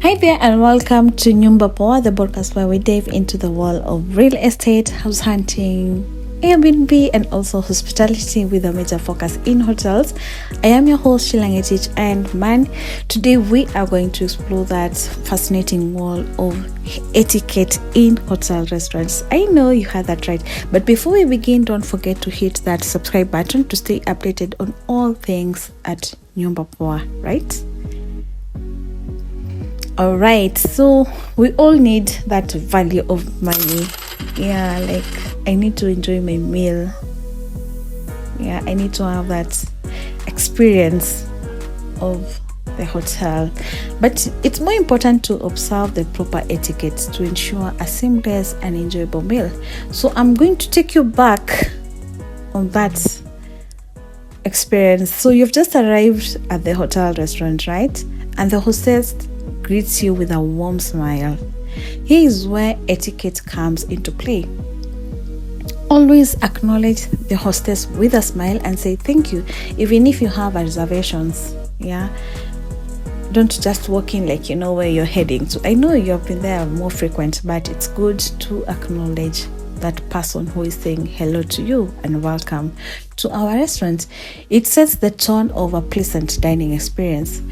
Hi there and welcome to Nyumba Poa, the podcast where we dive into the world of real estate, house hunting, Airbnb, and also hospitality with a major focus in hotels. I am your host, Shilangetich, and today we are going to explore that fascinating world of etiquette in hotel restaurants. I know you heard that right, but before we begin, don't forget to hit that subscribe button to stay updated on all things at Nyumba Poa, right? All right, so we all need that value of money. Yeah, like I need to enjoy my meal. Yeah, I need to have that experience of the hotel. But it's more important to observe the proper etiquette to ensure a seamless and enjoyable meal. So I'm going to take you back on that experience. So you've just arrived at the hotel restaurant, right? And the hostess greets you with a warm smile. Here is where etiquette comes into play. Always acknowledge the hostess with a smile and say thank you, even if you have reservations. Yeah, don't just walk in like you know where you're heading to. I know you've been there more frequent, but it's good to acknowledge that person who is saying hello to you and welcome to our restaurant. It sets the tone of a pleasant dining experience.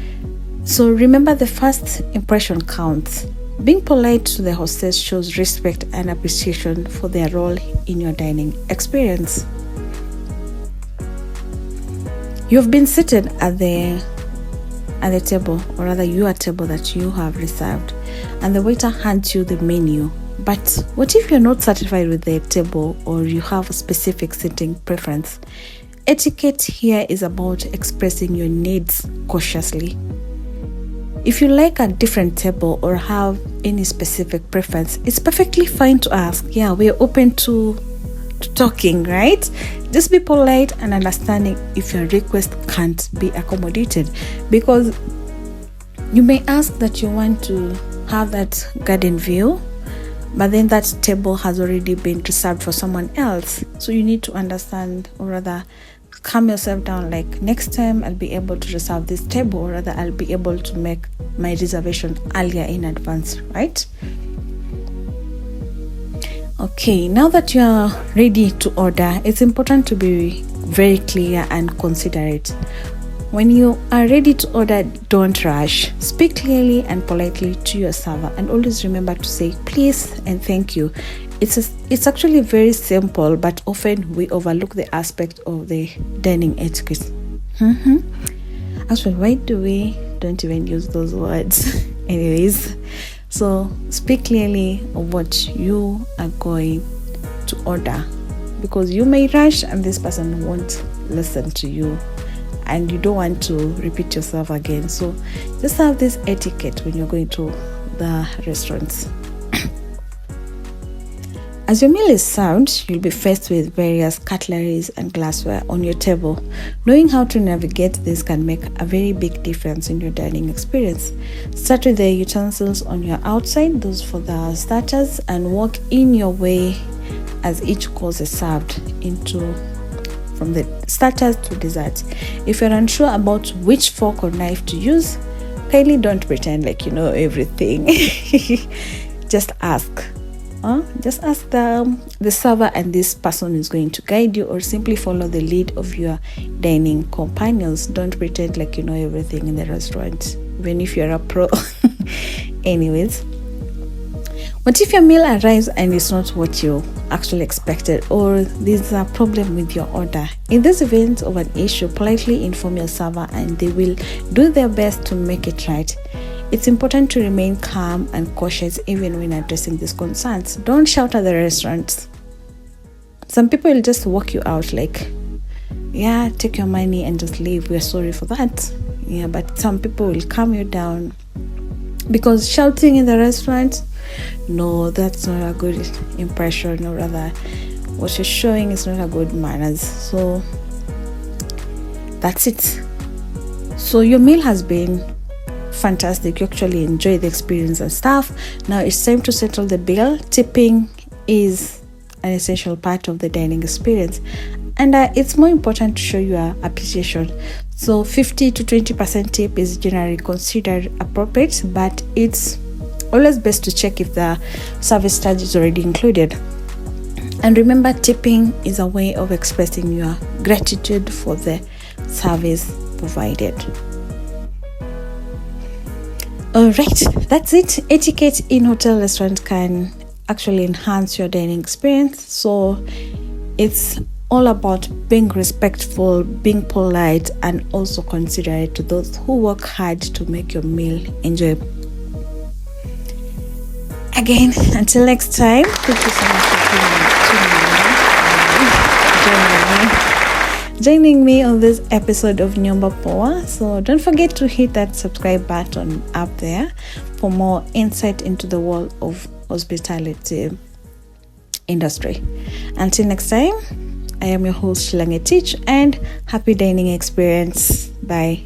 So remember, the first impression counts. Being polite to the hostess shows respect and appreciation for their role in your dining experience. You've been seated at the table, or rather your table that you have reserved, and the waiter hands you the menu. But what if you're not satisfied with the table or you have a specific seating preference? Etiquette here is about expressing your needs cautiously. If you like a different table or have any specific preference, it's perfectly fine to ask. Yeah, we're open to talking, right? Just be polite and understanding if your request can't be accommodated, because you may ask that you want to have that garden view, but then that table has already been reserved for someone else. So you need to understand, or rather calm yourself down, like next time I'll be able to reserve this table, or rather I'll be able to make my reservation earlier in advance, right? Okay, now that you are ready to order, it's important to be very clear and considerate. When you are ready to order, don't rush. Speak clearly and politely to your server, and always remember to say please and thank you. It's actually very simple, but often we overlook the aspect of the dining etiquette. Actually, why do we don't even use those words? Anyways, so speak clearly of what you are going to order, because you may rush and this person won't listen to you, and you don't want to repeat yourself again. So just have this etiquette when you're going to the restaurants. As your meal is served, you'll be faced with various cutleries and glassware on your table. Knowing how to navigate this can make a very big difference in your dining experience. Start with the utensils on your outside, those for the starters, and walk in your way as each course is served from the starters to dessert. If you're unsure about which fork or knife to use, kindly don't pretend like you know everything. Just ask. Just ask the server, and this person is going to guide you, or simply follow the lead of your dining companions. Don't pretend like you know everything in the restaurant, even if you're a pro. Anyways, what if your meal arrives and it's not what you actually expected, or there's a problem with your order? In this event of an issue, politely inform your server and they will do their best to make it right. It's important to remain calm and cautious even when addressing these concerns. Don't shout at the restaurants. Some people will just walk you out like, yeah, take your money and just leave. We're sorry for that. Yeah, but some people will calm you down, because shouting in the restaurant, no, that's not a good impression, or rather what you're showing is not a good manners. So that's it. So your meal has been fantastic. You actually enjoy the experience and stuff. Now it's time to settle the bill. Tipping is an essential part of the dining experience, and it's more important to show your appreciation. So 50 to 20% tip is generally considered appropriate, but it's always best to check if the service charge is already included. And remember, tipping is a way of expressing your gratitude for the service provided. Alright, that's it. Etiquette in hotel restaurant can actually enhance your dining experience. So it's all about being respectful, being polite, and also considerate to those who work hard to make your meal enjoyable. Again, until next time, thank you so much for joining me on this episode of Nyumba Poa. So don't forget to hit that subscribe button up there for more insight into the world of hospitality industry. Until next time, I am your host Shilange Teach, and happy dining experience. Bye.